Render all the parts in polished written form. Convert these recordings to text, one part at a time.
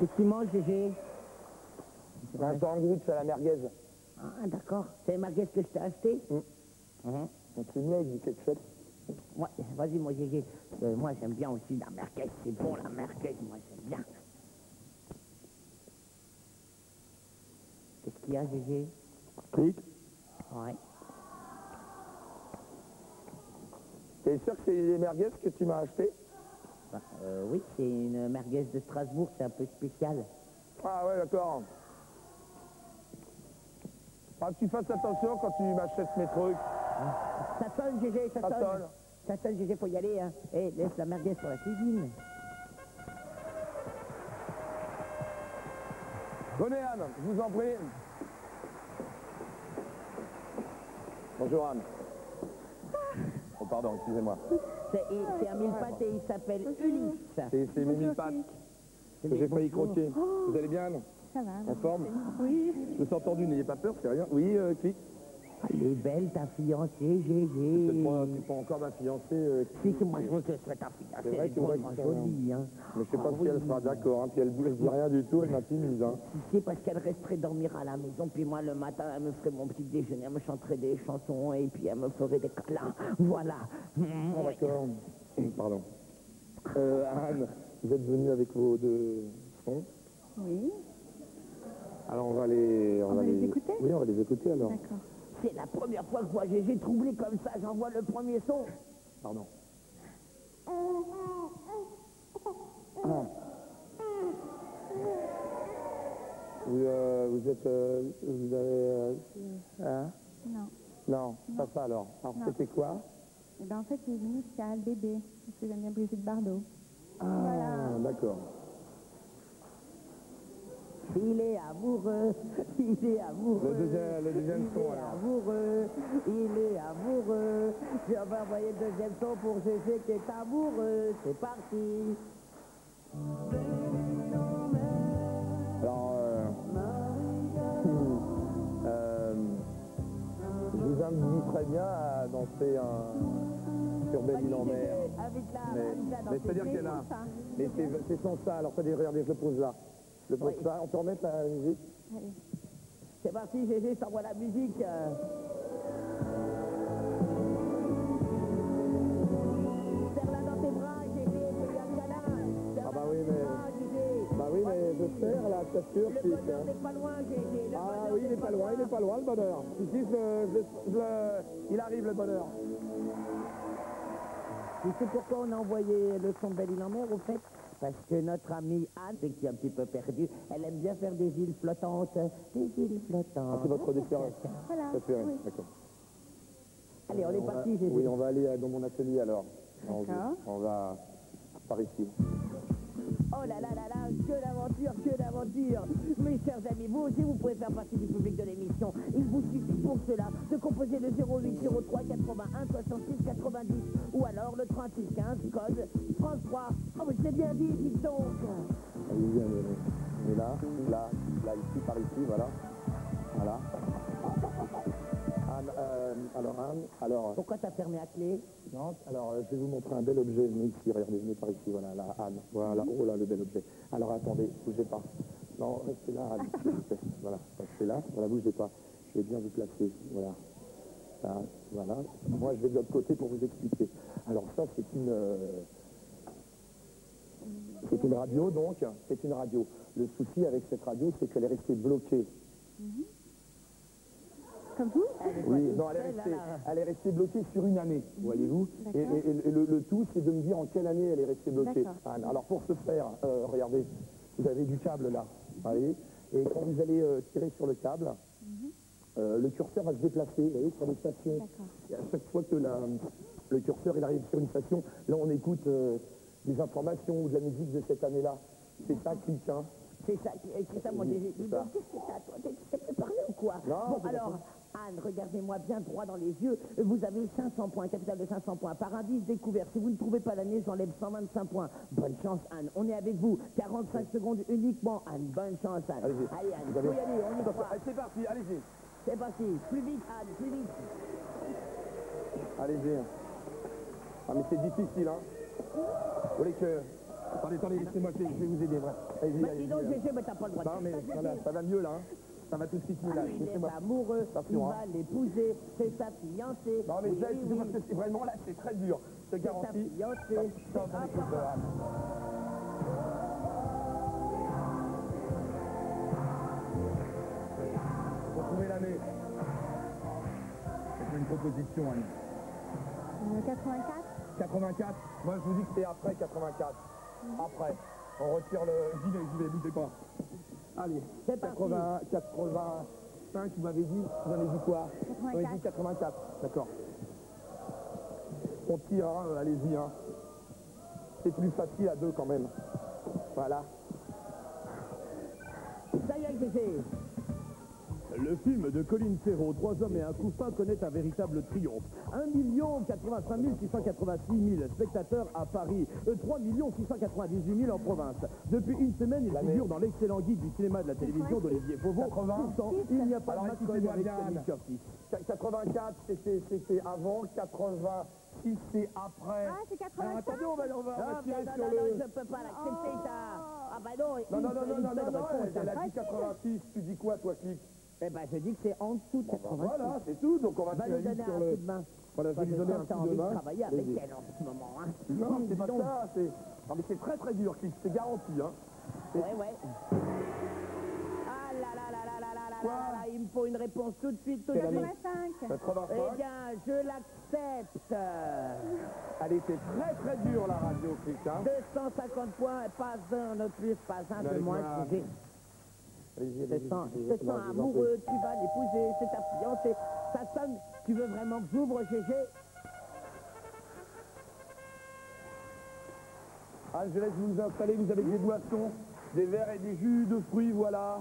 Qu'est-ce que tu manges, Gégé? Un sandwich à la merguez. Ah, d'accord. C'est les merguez que je t'ai acheté? Donc c'est mieux avec du ketchup. Ouais, vas-y, moi, Gégé. Moi, j'aime bien aussi la merguez. C'est bon, la merguez. Moi, j'aime bien. Qu'est-ce qu'il y a, Gégé? Clic. Ouais. T'es sûr que c'est les merguez que tu m'as acheté? Bah, oui, c'est une merguez de Strasbourg. C'est un peu spécial. Ah ouais, d'accord. Ah, que tu fasses attention quand tu m'achètes mes trucs. Ça sonne, Gégé, ça Ça sonne. sonne. Ça sonne, Gégé, faut y aller, hein. Eh, laisse la merguez pour la cuisine. Venez, Anne, je vous en prie. Bonjour, Anne. Oh, pardon, excusez-moi. C'est un mille-pattes et il s'appelle Ulysse. C'est mes mille pattes que j'ai failli croquer. Vous allez bien, Anne? Ça va. En forme? Oui. Je me suis entendu, n'ayez pas peur, c'est rien. Oui, clic. Elle est belle, ta fiancée, C'est Gégé. pas encore ma fiancée. Si, que moi, je veux que ce soit ta fiancée. C'est vrai Elle est que moi, vraiment je- jolie, hein. Mais je sais pas Ah si elle oui. sera d'accord, hein. Puis elle dit rien du tout, elle m'intimise, hein. Tu sais, parce qu'elle resterait dormir à la maison, puis moi, le matin, elle me ferait mon petit déjeuner, elle me chanterait des chansons, et puis elle me ferait des câlins. Voilà. Ah, d'accord. Pardon. Anne, vous êtes venue avec vos deux sons. Oui. Alors on va les... On va les écouter? Oui, on va les écouter alors. D'accord. C'est la première fois que je vois Gégé troublé comme ça. J'envoie le premier son. Pardon. Vous êtes... vous avez... hein? Non. Non, pas ça alors. Alors Non. c'était quoi? Et ben en fait, j'ai venu jusqu'à le bébé, parce que j'aime bien Brigitte Bardot. Ah, d'accord. Il est amoureux, il est amoureux. Le deuxième il son est alors. amoureux, il est amoureux. Je vais envoyer le deuxième son pour Gégé qui est amoureux. C'est parti. Alors, je vous inviterais bien à danser sur Belle-Île-en-Mer. Mais c'est-à-dire qu'elle a... Mais c'est sans ça, alors regardez, je le pose là. Je le pose Oui. ça, on peut remettre la musique? Allez. C'est parti, Gégé, je t'envoie la musique. Serre-la dans tes bras, Gégé, fais-lui un câlin. Ah bah Serre-la oui, dans tes mais- bras, Gégé. Bah oui, mais je serre là, je t'assure. Le bonheur n'est pas loin, Gégé. Le Ah bonheur oui, il n'est est pas loin, il est pas loin le bonheur. Ici, il arrive le bonheur. Tu sais pourquoi on a envoyé le son de Belle-Île-en-Mer, au fait? Parce que notre amie Anne, qui est un petit peu perdue, elle aime bien faire des îles flottantes. Des îles flottantes. Ah, c'est votre dessert Voilà. préféré, Oui. d'accord. Allez, on est parti, Gégé. Oui, on va aller dans mon atelier alors. D'accord. On va par ici. Oh là là là là, que d'aventure, que d'aventure. Mes chers amis, vous aussi, vous pouvez faire partie du public de l'émission. Il vous suffit pour cela de composer le 08 03 81 66 90 ou alors le 36 15, code 33. Oh, mais je l'ai bien dit, dites donc. Allez-y, on est là, ici, par ici, voilà. Voilà. Anne, alors... Pourquoi t'as fermé à clé? Non, alors je vais vous montrer un bel objet. Venez ici, regardez, venez par ici, voilà, là, Anne. Voilà, oh là, le bel objet. Alors attendez, bougez pas. Non, restez là, Anne, s'il vous plaît. Voilà, restez là, voilà, bougez pas. Je vais bien vous placer, voilà. Là, voilà. Moi, je vais de l'autre côté pour vous expliquer. Alors ça, c'est une radio, donc. C'est une radio. Le souci avec cette radio, c'est qu'elle est restée bloquée. Comme vous? Oui, non, elle est restée bloquée sur une année, voyez-vous. Et, D'accord. le tout, c'est de me dire en quelle année elle est restée bloquée. D'accord. Anne. Alors pour ce faire, regardez, vous avez du câble là, vous voyez. Et quand vous allez tirer sur le câble, le curseur va se déplacer, vous voyez, sur les stations. D'accord. Et à chaque fois que le curseur il arrive sur une station, là on écoute des informations ou de la musique de cette année-là. C'est ça, clic, hein. C'est ça, mon Gégé. Dis donc, qu'est-ce que t'as, toi? T'es préparé ou quoi? Non, Bon, c'est alors, Anne, regardez-moi bien droit dans les yeux. Vous avez 500 points, capital de 500 points. Par indice découvert, si vous ne trouvez pas l'année, j'enlève 125 points. Bonne chance, Anne. On est avec vous. 45 secondes uniquement, Anne. Bonne chance, Anne. Allez-y. Allez, Anne, Vous faut avez- y aller, on y Attention, croit. allez, c'est parti, allez-y. C'est parti. Plus vite, Anne, plus vite. Allez-y. Ah mais c'est difficile, hein. Vous voulez que... Attendez, laissez-moi, je vais vous aider. Bref. Allez-y, Bah, allez-y, dis donc, allez-y. GG, mais t'as pas le droit de Non, faire mais ça, voilà, GG. ça va mieux là. Hein. Ça va tout de suite mieux là. Il est Laissez-moi. amoureux, il Attention, va hein. l'épouser, c'est sa fiancée. Non, mais Oui, c'est oui, parce que c'est vraiment là, c'est très dur. Je te c'est sa garantis. fiancée. Stop, on écoute, Anne. Faut trouver l'année. C'est une proposition, Anne. 84. 84. Moi, je vous dis que c'est après 84. Après. On retire le... J'y vais, bougez pas. Allez, C'est parti. 85, vous m'avez dit. Vous m'avez dit quoi? Vous m'avez dit 84. D'accord. On tire, hein, allez-y. Hein. C'est plus facile à deux quand même. Voilà. Ça y est, GG. Le film de Colin Serrault, 3 hommes et un couffin, connaît un véritable triomphe. 1 085 686 000 spectateurs à Paris, 3 698 000 en province. Depuis une semaine, il figure dans l'excellent guide du cinéma et de la télévision d'Olivier Fauveau. 80. Pourtant, il n'y a pas Alors, de McCoy écoutez-moi avec bien, Tony Anne. Curtis. 84, c'était avant. 86, c'est après. Ah, c'est 85. Alors, attendez, on va Non, tirer non, sur non, le... non, je peux pas l'accepter, ça. Ah bah non, Non, elle a dit 86. Tu dis quoi, toi, Clip? Eh ben, je dis que c'est en dessous de 80. Voilà, c'est tout. Donc, on va Va tirer lui donner sur un le... coup de main. Voilà, je vais lui donner un T'as coup envie de de main. travailler avec Vas-y. elle en ce moment, hein. Non, c'est pas Dis donc. ça. Non, mais c'est très très dur, Clip. C'est garanti, hein. Ouais. Ah là là là là là là là Quoi là là, il me faut une réponse tout de suite, tout de Quelle suite. année 85. 85. Eh bien, je l'accepte. Allez, c'est très très dur, la radio, Clip, hein. 250 points, pas un de plus, pas un de Avec moins. ma- GG. Allez-y, Je allez-y. sens Non, je vous en amoureux, tu vas l'épouser, c'est ta fiancée. Ça sonne, tu veux vraiment que j'ouvre, GG? Ah, je laisse vous installer, vous avez des boissons, des verres et des jus de fruits, voilà.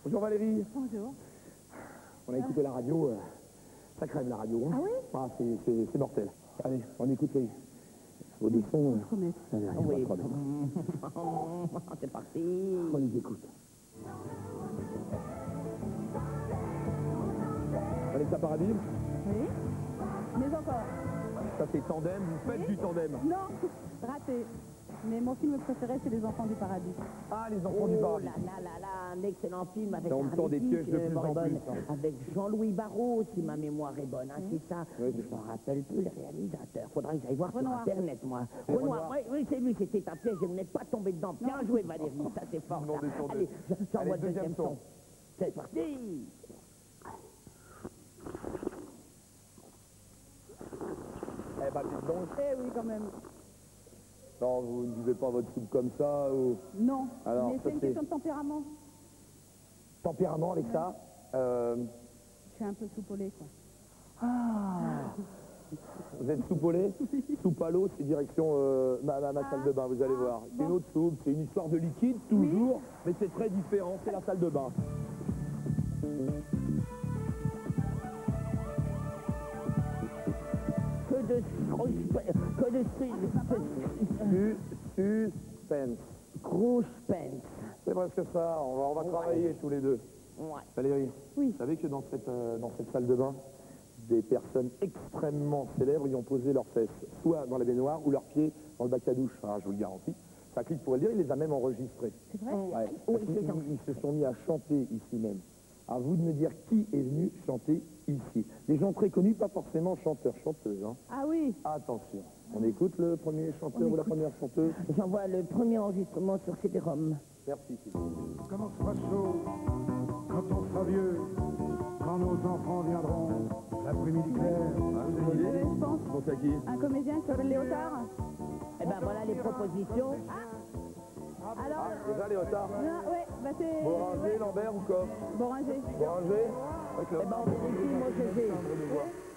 Bonjour Valérie. Bonjour. On a écouté la radio, ça crève la radio. Hein. Ah oui? Ah, c'est mortel. Allez, on écoute les auditions. Promets. Allez, rien, Oui. pas de problème. C'est parti. On les écoute. Vanessa Paradis, Oui. Mais encore. ça c'est tandem, vous faites du tandem. Non, raté. Mais mon film préféré, c'est Les Enfants du Paradis. Ah, les enfants du Oh paradis. là là là là, un excellent film avec Là, on me tend des pièges de plus en Moribonne, plus, hein. avec Jean-Louis Barrault, si ma mémoire est bonne, hein, c'est ça. Oui, Je c'est me rappelle plus le réalisateur. Faudra que j'aille voir sur Renoir. Internet, moi. C'est Renoir. Oui, c'est lui, c'était un piège, je n'ai pas tombé dedans. Bien joué, Valérie, ça c'est fort. Demandez ça. sur deux. Allez, j'envoie Allez, le deuxième deuxième son. son. C'est parti. Eh ben, dites donc. Eh oui, quand même. Non, vous ne buvez pas votre soupe comme ça, ou... Non. Alors, Mais ça, c'est une c'est- question de tempérament. Tempérament avec ça. Je suis un peu soupolée, quoi. Vous êtes soupe au lait, soupe à l'eau, c'est direction ma salle de bain, vous allez voir. C'est une autre soupe, c'est une histoire de liquide, toujours, mais c'est très différent, c'est la salle de bain. Que de Suspense. Suspense. C'est presque ça, on va travailler tous les deux. Ouais. Valérie, Oui. vous savez que dans cette salle de bain, des personnes extrêmement célèbres y ont posé leurs fesses, soit dans la baignoire ou leurs pieds dans le bac à douche. Ah, je vous le garantis. Ça clique pour le dire, il les a même enregistrés. C'est vrai? Ouais. Oui, Ils, c'est ça. ils se sont mis à chanter ici même. À vous de me dire qui est venu chanter ici. Des gens très connus, pas forcément chanteurs, chanteuses. Hein. Ah oui. Attention, on écoute le premier chanteur ou la première chanteuse. J'envoie le premier enregistrement sur CD-ROM. Merci. Quand on sera chaud, quand on sera vieux, quand nos enfants viendront, l'après-midi clair. Je pense. Bon, c'est à qui? Un comédien qui s'appelle Léotard. Eh ben voilà les propositions. Alors, Déjà, Léotard. non, ouais, bah c'est... Boringer, ouais. Lambert ou Coff? Boringer. Boringer? Avec le... Eh ben on vérifie, mon GG.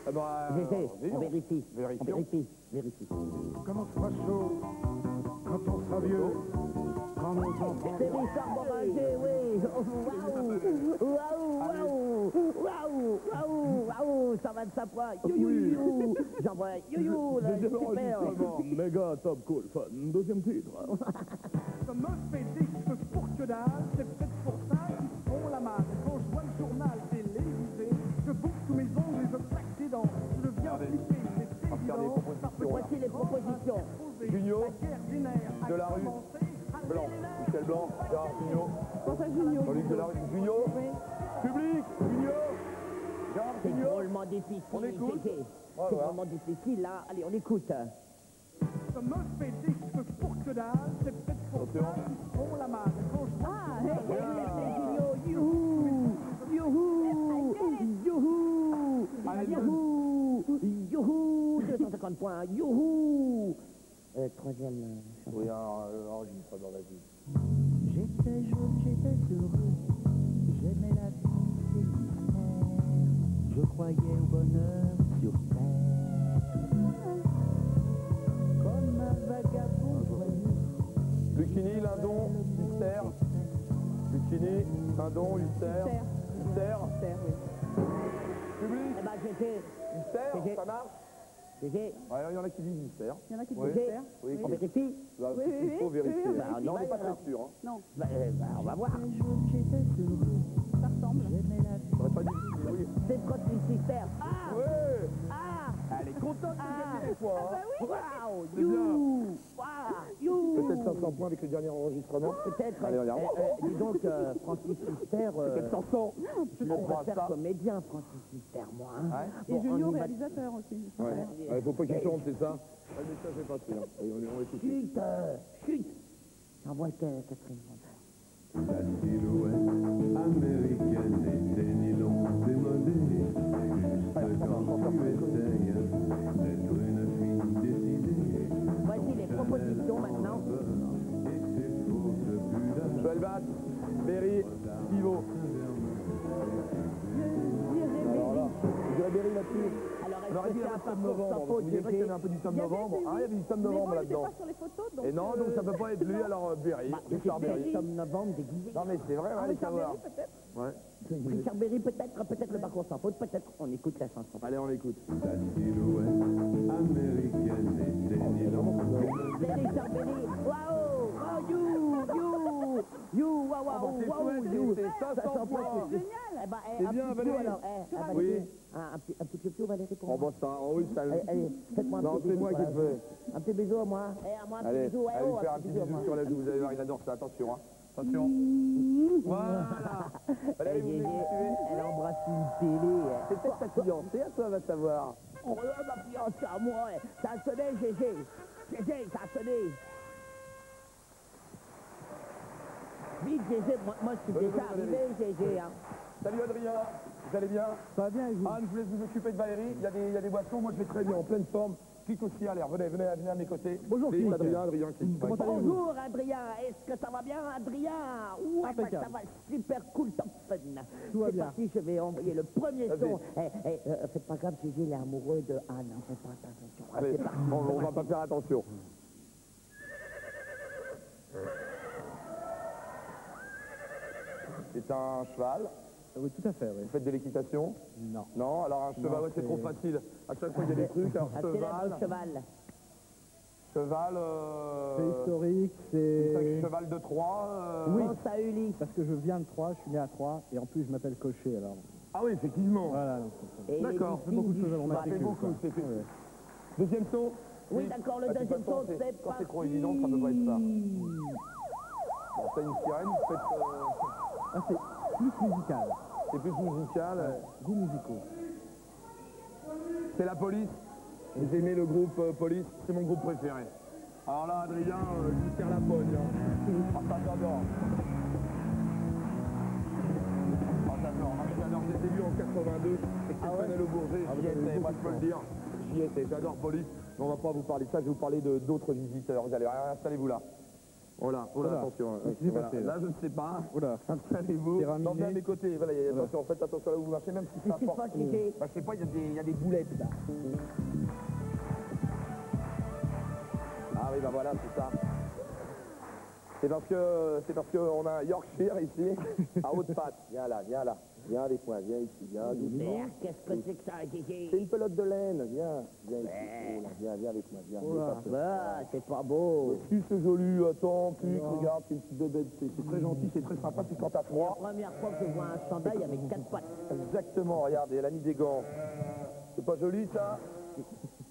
Ah bah, GG, on voyons. vérifie. On Vérifions. vérifie. Quand on sera chaud, quand on sera vieux, quand nos enfants... C'est Richard Boringer, oui. Waouh, ça va de sa poids. You. J'envoie you, là, Deuxième super. enregistrement, méga top cool fun. Deuxième titre. Ça me fait des cheveux pour que dalle, c'est peut-être pour ça qu'ils font la malle. Quand je vois le journal télévisé, je boucle tous mes ongles et je plaque des dents. Je deviens flippé, c'est évident. faire des propositions. Voici les propositions. Junio, de la rue, Blanc, Michel Blanc, Gérard Junio, Jean-Luc Delarue, Junio, public, Junio, Gérard C'est Junio. drôlement difficile, On écoute. Gégé. Ouais, C'est ouais. vraiment difficile, là. Allez, on écoute. Ça me fait disque pour que dalle, c'est peut-être pour Attention. ça qu'ils font la malle. Ah, c'est Junio. Youhou, youhou, youhou, Allez, youhou, youhou, 250 points, youhou. Troisième chanson. Oui, enregistrement, vas-y. J'étais jeune, j'étais heureux, j'aimais la vie, ses mystères, je croyais au bonheur sur terre, comme un vagabond joyeux. Lucchini, Lindon, Huster. Lucchini, Lindon, Huster. Huster. Public, Eh ben, j'étais, Huster, ça marche? Gégé, Ouais, il y en a qui disent Huster. Il y en a qui Oui. disent faire. Oui, on vérifie? Bah, Oui, il faut oui, vérifier. oui, Bah, Non, non, on n'est pas alors. très sûr. Hein. Non, On va voir. j'étais heureux. Ça ressemble. J'aimais la vie. J'aurais pas dit oui. C'est Trotty Sister. Ah, Ouais. ah, Elle est contente de gagner des fois. Hein. waouh, C'est you, waouh, you. Peut-être 500 points avec le dernier enregistrement. Peut-être, Allez, regarde. dis donc, Francis Huster, Peut-être 500. je On croit préfère ça. comédien, Francis Huster, moi. Hein. Ouais. Et Bon, Junio, on y va- réalisateur aussi. Ouais. Il faut pas qu'il chante, c'est ça. Le message est passé. Là. Et on est tout de suite. Chut, chut. J'envoie Catherine. La silhouette américaine des nylons démodés, juste quand tu essayes d'être une fille décidée. Voici les propositions maintenant. Et c'est faux ce pull Joël Bass, Berry, Pivot. Alors là, je dirais Berry là-dessus. Alors, On aurait dit est-ce la que c'est un Sam parcours sans Novembre. faute, Vous dirait qu'il y avait Gégé? un peu du Sam Il y avait Novembre. celui- Ah, il y avait du Sam Mais bon, Novembre il n'était là-dedans. pas sur les photos, donc... Et non, donc ça peut pas être lui, alors Berry. Bah, Richard c'est Berry. Tom Novembre déguisé. Non, mais c'est vrai, on va aller Richard savoir. Berry, peut-être. Ouais. Richard Berry, peut-être le parcours sans faute, peut-être on écoute la chanson. Allez, on écoute. La silhouette américaine des nylons C'est Richard Berry. Waouh, you, waouh, bah, c'est waouh, chouette, you. c'est 500 points. Génial. Eh ben, C'est un bien, petit Valérie. coup, alors. Oui. Valérie. Un petit piou, Valérie, pour Oh, moi. bon, ça, oh, oui, ça. Allez, faites-moi un Non, petit c'est bisou. moi qui le voilà. fais. Un petit bisou à moi. À moi, un petit Allez, bisou. allez lui faire un petit bisou à bisou moi. sur la joue. Vous allez voir, il adore ça. Attention, hein. Attention. Voilà. Valérie, vous Gégé, me suivez. elle embrasse une télé. C'est peut-être ta fiancée, à toi, va savoir. Oh là, ma fiancée à moi. Ça a sonné, Gégé. Gégé, ça a sonné. Vite, Gégé, moi je suis déjà arrivé, Gégé. Hein. Salut Adrien, vous allez bien? Ça va bien, et vous? Anne, je vous laisse vous occuper de Valérie. Il y a des boissons, moi je vais très bien, en pleine forme. Clique aussi à l'air, venez à mes côtés. Bonjour, C'est Philippe. Adrien, clique. Comment allez-vous? Bonjour, Adrien. Est-ce que ça va bien, Adrien? Ouais, bah, Impeccable. ça va super cool, top fun. Tout va C'est bien. parti, je vais envoyer le premier Vas-y. son. Faites pas grave, Gégé, il est amoureux de Anne. Hein, faites pas attention. Allez, C'est parti. on va pas faire attention. C'est un cheval. Oui, tout à fait, oui. Vous faites de l'équitation? Non. Non, alors un cheval, Non, ouais, c'est c'est- trop facile. À chaque fois, il y a des trucs. Alors, Un célèbre cheval. cheval. C'est historique, C'est c'est... cheval de Troie. Oui. Pense à Ulysse. Parce que je viens de Troyes, je suis né à Troyes, et en plus je m'appelle Cocher, alors... Ah oui, effectivement. Voilà, donc, Et il est D'accord, du c'est beaucoup de signe choses à du mon cheval. Ça fait matricule, beaucoup, quoi. c'est fait. Ouais. Deuxième son? Oui, d'accord, le Ah, de toute deuxième façon, son, c'est Quand c'est parti. trop évident, ça peut pas être ça. Bon, c'est une sirène, vous faites, Ah, c'est plus musical, c'est plus musical. goûts musicaux. C'est la police. Vous aimez le groupe Police? C'est mon groupe préféré. Alors là, Adrien, je vous tire la pogne. Hein. Ah, ça j'adore. Ah, j'adore. Ah, j'adore. J'ai été vu en 82 avec Stéphane Le Bourget. J'y étais, moi je peux le dire. J'y étais. J'adore Police. Mais on va pas vous parler de ça. Je vais vous parler d'autres visiteurs. Vous allez, installez-vous là. Voilà, Voilà. attention. Qu'est-ce qui s'est Voilà. passé, là Là, je ne sais pas. Oula. Installez-vous. Terrain Non, miné. bien à mes côtés. Voilà, attention, faites attention là où vous marchez, même si ça Qu'est-ce qui se porte. passe, Gégé? Bah, je sais pas, il y a des boulettes là. Ah oui, bah voilà, c'est ça. C'est parce que on a un Yorkshire ici, à haute patte. Viens là, viens avec moi, viens ici, viens doucement. Merde, qu'est-ce que c'est que ça, Gégé? C'est une pelote de laine, viens ici, oh là, viens avec moi, viens. Oula. n'aie pas peur. Ah, c'est pas beau. Si c'est joli, attends, clique, regarde, c'est une petite bébête, c'est très gentil, c'est très sympa, puis quand t'as La froid. première fois que je vois un chandail avec 4 pattes. Exactement, regarde, elle a mis des gants. C'est pas joli ça?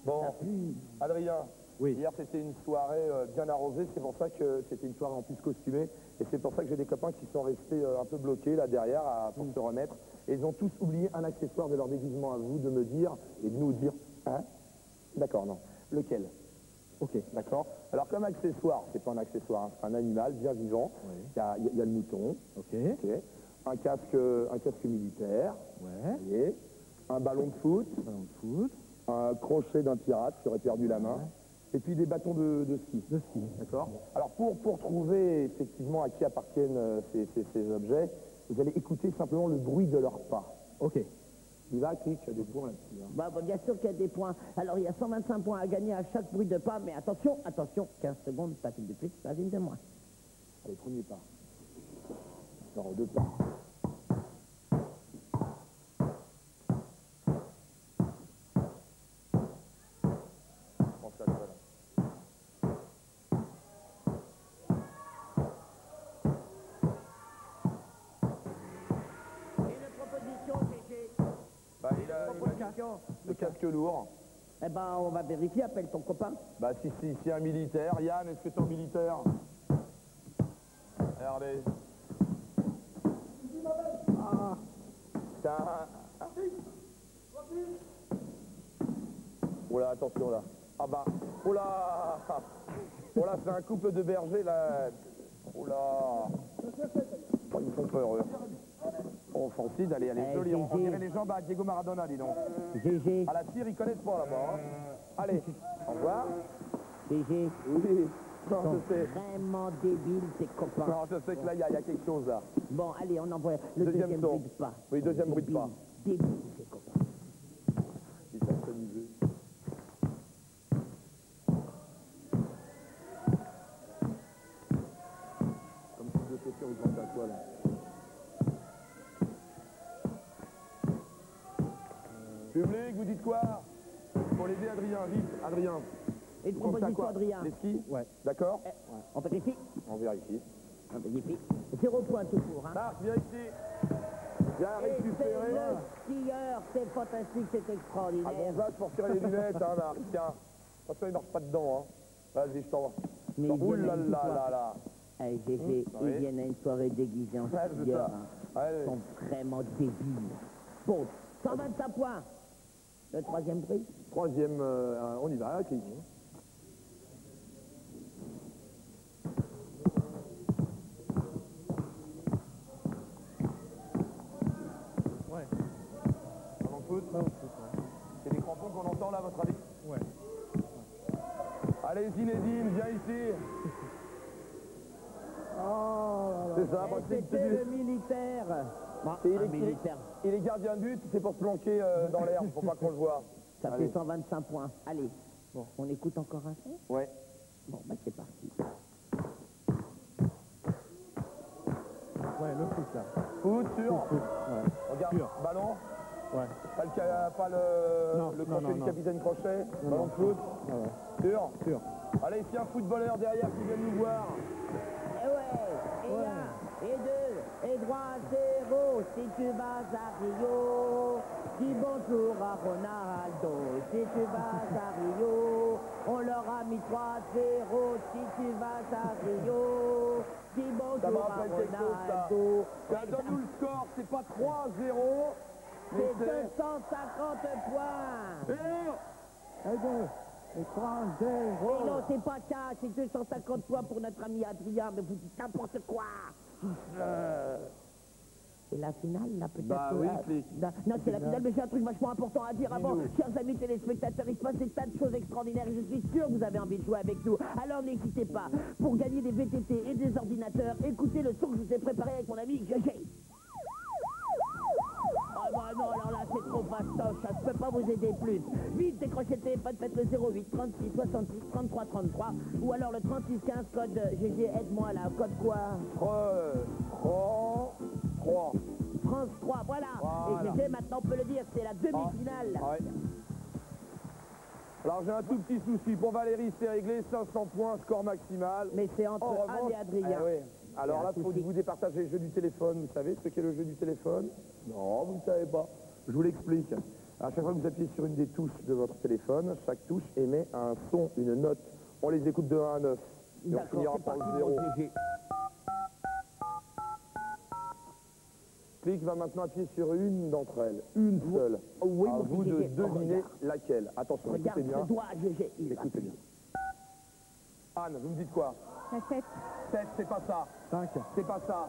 Bon, Adrien, Oui. hier c'était une soirée bien arrosée, c'est pour ça que c'était une soirée en plus costumée, et c'est pour ça que j'ai des copains qui sont restés un peu bloqués là derrière pour se remettre, et ils ont tous oublié un accessoire de leur déguisement à vous, de me dire, et de nous dire, hein? D'accord, non. Lequel? Ok. D'accord. Alors comme accessoire, c'est pas un accessoire, hein, c'est un animal bien vivant, il y a le mouton, Ok. ok. Un casque militaire, Ouais. voyez, un ballon de foot, Ballon de foot. un crochet d'un pirate qui aurait perdu la main, et puis des bâtons de ski. De ski. D'accord. Alors pour trouver effectivement à qui appartiennent ces objets, vous allez écouter simplement le bruit de leurs pas. Ok. Il va, tu as des points là-dessus. Hein. Bah, bien sûr qu'il y a des points. Alors, il y a 125 points à gagner à chaque bruit de pas, mais attention, 15 secondes, pas une de plus, pas une de moins. Allez, premier pas. Alors, deux pas. Pense à toi, là. Et une proposition, GG. Bah, il a le casque lourd. Eh ben, on va vérifier, appelle ton copain. Bah, si un militaire. Yann, est-ce que tu es un militaire? Regardez. Ah. C'est un... Oh là, attention là. Ah bah, oh là. Oh là, c'est un couple de bergers là. Oh là. Oh, ils me font peur, eux. Oh, Francine, allez, Eh, joli. On GG. dirait les jambes à Diego Maradona, dis donc. GG, À la tire, ils connaissent pas là-bas. Hein. Allez, au revoir. GG. Oui. Non, Ils sont je sais. vraiment débiles, tes copains. Non, je sais que là, il y a quelque chose là. Bon, allez, on envoie le Deuxième deuxième son. bruit de pas. Oui, deuxième bruit de pas. Débile, tes copains. Ils savent s'amuser. Comme si deux questions vous pensez à quoi là? Public, vous dites quoi? Pour l'aider Adrien, vite, Adrien. Et une Vous pensez à proposition, quoi? Adrien. Les skis? Ouais. D'accord? On vérifie. On vérifie. On vérifie. 0 point tout court, hein. Marc, viens ici. Viens Et c'est récupérer. le skieur, c'est fantastique, c'est Un extraordinaire. gonzage pour tirer les lunettes, hein, Marc. Tiens. Attention, il marche pas dedans, hein. Vas-y, je t'envoie. Mais Ouh il y en là a une là fois. là là. Hey, GG, Oui. ils viennent à une soirée déguisée en Ouais, c'est skieur. ça. Hein. Allez. Ils sont vraiment débiles. Bon, 125 points. Le troisième bruit. Troisième, on y va, clic. Ouais. Ballon de foot. C'est des crampons qu'on entend là, à votre avis? Ouais. Allez, Zinedine, viens ici. Oh, C'est ça, et parce que c'était le militaire. Bon, Et un militaire. il est gardien de but, c'est pour se planquer dans l'air, faut pas qu'on le voit. Ça Allez. fait 125 points. Allez, bon, on écoute encore un son. Ouais. Bon, bah c'est parti. Ouais, le foot là. Foot, sûr. Ouais. Regarde, Sûr. ballon. Ouais. Pas Non, le non, crochet non, du non. capitaine Crochet. Non, Ballon non. de foot. Ah ouais. Sûr. Sûr. Allez, ici un footballeur derrière qui vient nous voir. Et ouais, et un, et deux, et droit, zéro. Si tu vas à Rio, dis bonjour à Ronaldo. Si tu vas à Rio, on leur a mis 3-0. Si tu vas à Rio, dis Ça me bonjour à rappelle quelque chose, ça. Ronaldo. Tiens, donne-nous le score, c'est pas 3-0. mais C'est 250 points. Et 3-0. Mais non, c'est pas ça, c'est 250 points pour notre ami Adrien, mais vous dites n'importe quoi. C'est la finale, là, peut-être. Bah oui, Non, c'est la finale, mais j'ai un truc vachement important à dire avant. Chers amis téléspectateurs, il se passe des tas de choses extraordinaires et je suis sûr que vous avez envie de jouer avec nous. Alors n'hésitez pas. Pour gagner des VTT et des ordinateurs, écoutez le son que je vous ai préparé avec mon ami GG. Ah bah non, alors là, c'est trop fastoche, ça ne peut pas vous aider plus. Vite, décrochez le téléphone, faites le 08 36 66 33 33 ou alors le 36 15 code GG, aide-moi là, code quoi? 3. France 3, voilà. Voilà. Et GG, maintenant on peut le dire, c'est la demi-finale. Ouais. Alors j'ai un tout petit souci. Pour Valérie, c'est réglé. 500 points, score maximal. Mais c'est entre En Anne revanche, et Adrien. oui. Alors Il y a là, un il faut souci. que vous départagez le jeu du téléphone. Vous savez ce qu'est le jeu du téléphone? Non, vous ne savez pas. Je vous l'explique. À chaque fois que vous appuyez sur une des touches de votre téléphone, chaque touche émet un son, une note. On les écoute de 1 à 9. Et on finira c'est par le parti, 0. mon GG. Click va maintenant appuyer sur une d'entre elles. Une seule. Oh oui, à mon vous de GG. deviner Regarde. laquelle. Attention, Regarde écoutez bien. ce doigt, GG. Il va Écoutez bien. Anne, vous me dites quoi? La 7. 7, c'est pas ça. 5. C'est pas ça.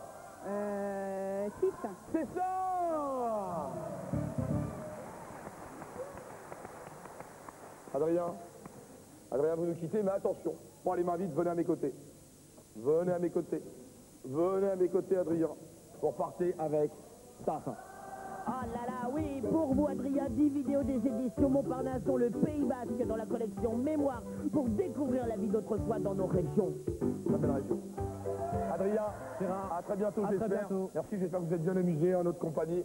6. C'est ça! Adrien, vous nous quittez, mais attention. Bon, les mains vides, venez à mes côtés. Venez à mes côtés. Venez à mes côtés, Adrien. Vous repartez avec ça. Ah là là, oui, pour vous, Adrien, 10 vidéos des éditions Montparnasse sont le Pays Basque dans la collection Mémoire pour découvrir la vie d'autrefois dans nos régions. Très belle région. Adrien, à très bientôt, j'espère. Merci, j'espère que vous êtes bien amusés en notre compagnie.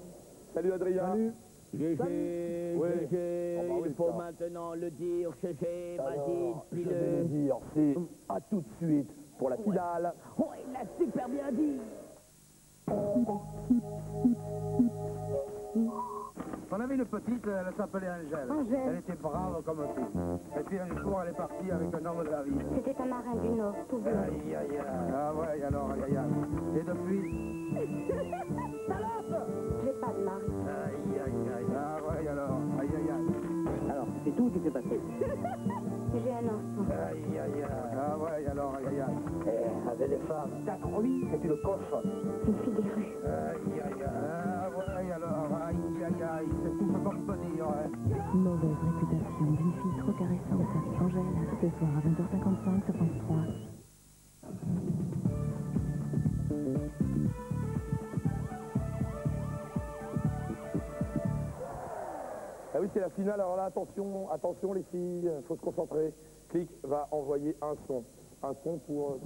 Salut, Adrien. Salut. GG, Oui. GG, Ah bah oui, il faut ça. maintenant le dire, GG, vas-y, Alors, je vais le dis-le. dire, c'est à tout de suite pour la finale. Oh, il l'a super bien dit. On avait une petite, elle s'appelait Angèle. Angèle. Elle était brave comme tout. Et puis un jour, elle est partie avec un homme de la ville. C'était un marin du Nord, tout vieux. Aïe, aïe, aïe. Ah ouais, alors, aïe, aïe, aïe. Et depuis, J'ai pas de marque. aïe, aïe, aïe. Ah ouais, alors, aïe, aïe, aïe. Alors, c'est tout qui s'est passé. J'ai un enfant. Aïe, aïe, aïe. Ah ouais, alors, aïe, aïe, aïe. Elle avait des femmes. 4 vies, c'est une coche. Une fille des rues. Aïe, aïe, aïe. Ah ouais, alors, aïe, aïe, aïe. C'est tout ce qu'on peut dire, hein. Mauvaise réputation d'une fille trop caressante. Angèle, ce soir à 20h55 sur France 3. Ah oui, c'est la finale. Alors là, attention, attention les filles, faut se concentrer. Click va envoyer un son. Un son pour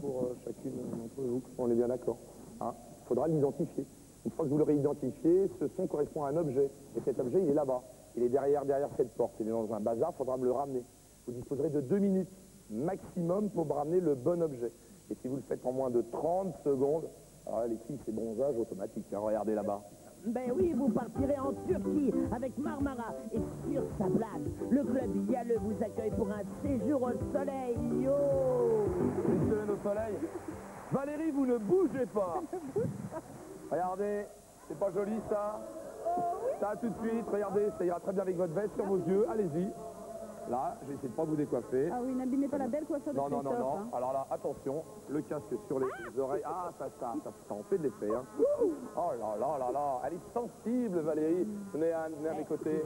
chacune d'entre vous. On est bien d'accord. Hein, faudra l'identifier. Une fois que vous l'aurez identifié, ce son correspond à un objet. Et cet objet, il est là-bas. Il est derrière cette porte. Il est dans un bazar, il faudra me le ramener. Vous disposerez de 2 minutes maximum pour me ramener le bon objet. Et si vous le faites en moins de 30 secondes, alors là, les filles, c'est bronzage automatique. Hein, regardez là-bas. Ben oui, vous partirez en Turquie avec Marmara et sur sa plage, le club Yale vous accueille pour un séjour au soleil. Yo! Une semaine au soleil. Valérie, vous ne bougez pas. Regardez, c'est pas joli ça. Ça tout de suite, regardez, ça ira très bien avec votre veste sur vos yeux. Allez-y. Là, j'essaie de pas vous décoiffer. Ah oui, n'abîmez pas la belle coiffure de Non, non, non, Christophe, non. hein. Alors là, attention, le casque sur les oreilles. Ah, ça en fait de l'effet. Hein. Oh là là là là, elle est sensible, Valérie. Venez, Anne, venez à mes côtés.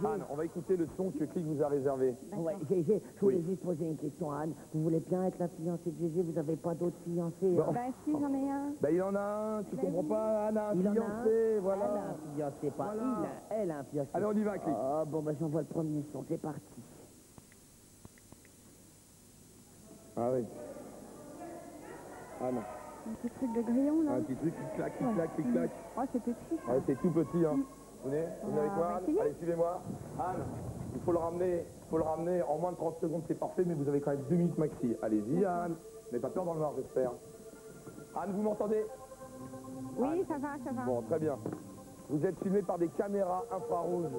Anne, on va écouter le son que Click vous a réservé. Ouais, GG, je voulais juste poser une question à Anne. Vous voulez bien être la fiancée de GG? Vous n'avez pas d'autres fiancés? Hein? Ben si, j'en ai un. Ben, il en a un, tu comprends pas, Anne a un Il en a un. fiancé, voilà. Elle a un fiancé, pas Voilà. elle a un fiancé. Allez, on y va, Click. Ah bon, ben j'envoie le premier son, c'est parti. Ah oui. Anne, Un petit truc de grillon, là. un petit truc, clic-clac, clic-clac, clic-clac. Oh, c'est petit, ça. Ouais, c'est tout petit, hein. Venez avec moi, on va Anne. essayer. Allez, suivez-moi. Anne, il faut le ramener en moins de 30 secondes, c'est parfait, mais vous avez quand même 2 minutes maxi. Allez-y, Anne. N'avez pas peur dans le noir, j'espère. Anne, vous m'entendez? Oui, ça va, ça va. Bon, très bien. Vous êtes filmé par des caméras infrarouges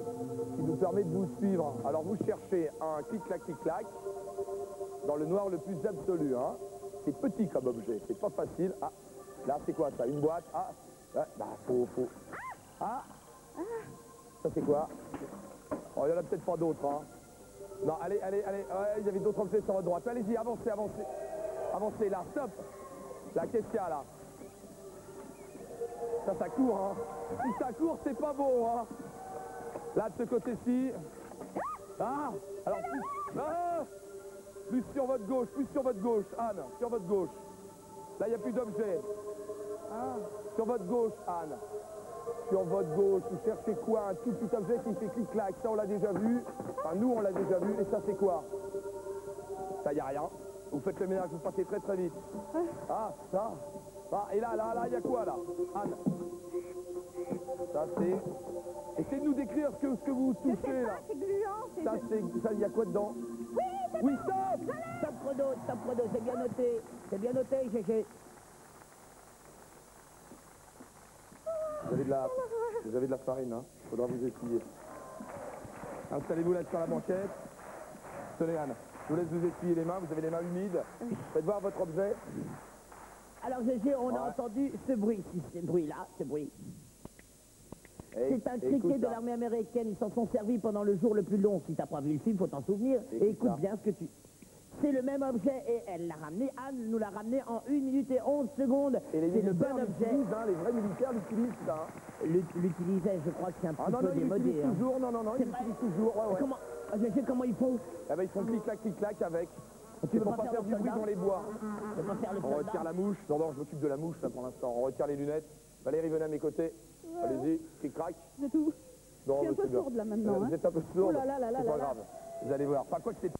qui nous permettent de vous suivre. Alors, vous cherchez un clic-clac, clic-clac dans le noir le plus absolu, hein. C'est petit comme objet, c'est pas facile. Ah, là, c'est quoi ça? Une boîte? Ah, ouais, bah, faut... Ah! Ça, c'est quoi? Oh, il y en a peut-être pas d'autres, hein. Non, allez, ouais, il y avait d'autres objets sur votre droite. Allez-y, avancez. Avancez, là, stop. Là, qu'est-ce qu'il y a, là? Ça court, hein. Si ça court, c'est pas beau, hein. Là, de ce côté-ci. Ah! Alors, plus sur votre gauche, Anne, sur votre gauche. Là, il n'y a plus d'objet. Ah, sur votre gauche, Anne. Sur votre gauche, vous cherchez quoi? Un tout petit objet qui fait clic-clac. Ça, on l'a déjà vu. Enfin, nous, on l'a déjà vu. Et ça, c'est quoi? Ça, il n'y a rien. Vous faites le ménage, vous passez très très vite. Ah, ça. Ah, et là, il y a quoi, là? Anne. Ça, c'est... Essayez de nous décrire ce que vous touchez, là. C'est gluant, c'est... Ça, il y a quoi dedans? Oui, stop! Top chrono, c'est bien noté. C'est bien noté, GG. Vous avez de la farine, hein. Faudra vous essayer. Installez-vous là sur la banquette. Tenez Anne, je vous laisse vous essuyer les mains, vous avez les mains humides. Faites voir votre objet. Alors GG, on a entendu ce bruit, ce bruit-là, ce bruit. C'est un criquet de l'armée américaine, ils s'en sont servis pendant le jour le plus long. Si t'as pas vu le film, faut t'en souvenir. Et écoute bien ce que tu... C'est le même objet et elle l'a ramené, Anne nous l'a ramené en 1 minute et 11 secondes. Et les c'est le bon militaires objet. l'utilisent, hein, les vrais militaires l'utilisent ça. Hein. L'utilisait, je crois que c'est un petit Ah non, peu non, ils démodé. l'utilisent Hein. toujours, non, ils l'utilisent toujours, ouais, ouais. Comment, GG, comment ils font? Eh ben, ils font clic-clac avec. Tu C'est veux pour pas pas faire faire le du bruit soldat dans les bois. Tu veux pas faire le On soldat? retire la mouche. Non, je m'occupe de la mouche là pour l'instant. On retire les lunettes. Valérie, venez à mes côtés. Allez-y, clic-crac. C'est tout. Non, Je suis un peu c'est bien. sourde là maintenant. Vous Hein. êtes un peu sourde. Oh là là là là C'est là pas là. grave. Vous allez voir. Enfin, quoi que c'est